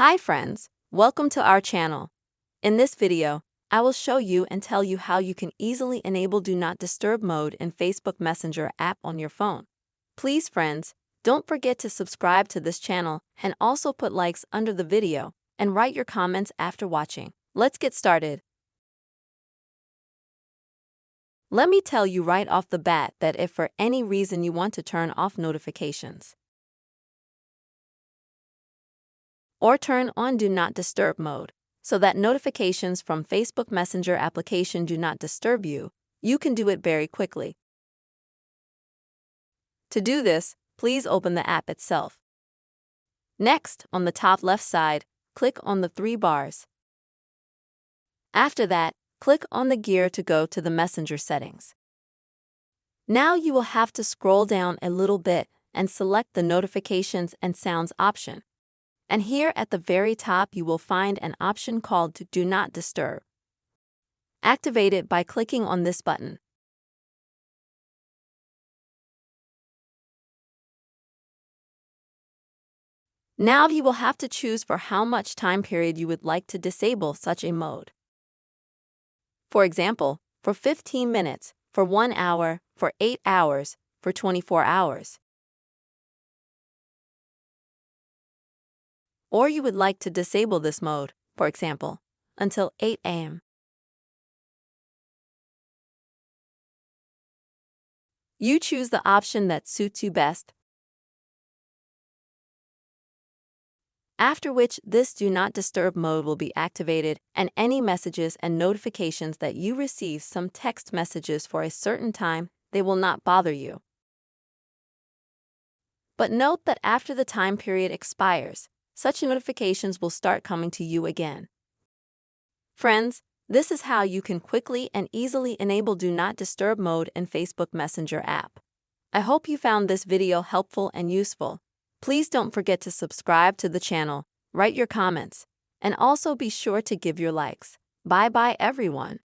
Hi friends, welcome to our channel. In this video, I will show you and tell you how you can easily enable Do Not Disturb mode in Facebook Messenger app on your phone. Please friends, don't forget to subscribe to this channel and also put likes under the video and write your comments after watching. Let's get started. Let me tell you right off the bat that if for any reason you want to turn off notifications or turn on Do Not Disturb mode, so that notifications from Facebook Messenger application do not disturb you, you can do it very quickly. To do this, please open the app itself. Next, on the top left side, click on the three bars. After that, click on the gear to go to the Messenger settings. Now you will have to scroll down a little bit and select the Notifications and Sounds option. And here at the very top you will find an option called Do Not Disturb. Activate it by clicking on this button. Now you will have to choose for how much time period you would like to disable such a mode. For example, for 15 minutes, for 1 hour, for 8 hours, for 24 hours. Or you would like to disable this mode, for example, until 8 a.m. You choose the option that suits you best. After which this Do Not Disturb mode will be activated, and any messages and notifications that you receive, some text messages for a certain time, they will not bother you. But note that after the time period expires, such notifications will start coming to you again. Friends, this is how you can quickly and easily enable Do Not Disturb mode in Facebook Messenger app. I hope you found this video helpful and useful. Please don't forget to subscribe to the channel, write your comments, and also be sure to give your likes. Bye bye everyone.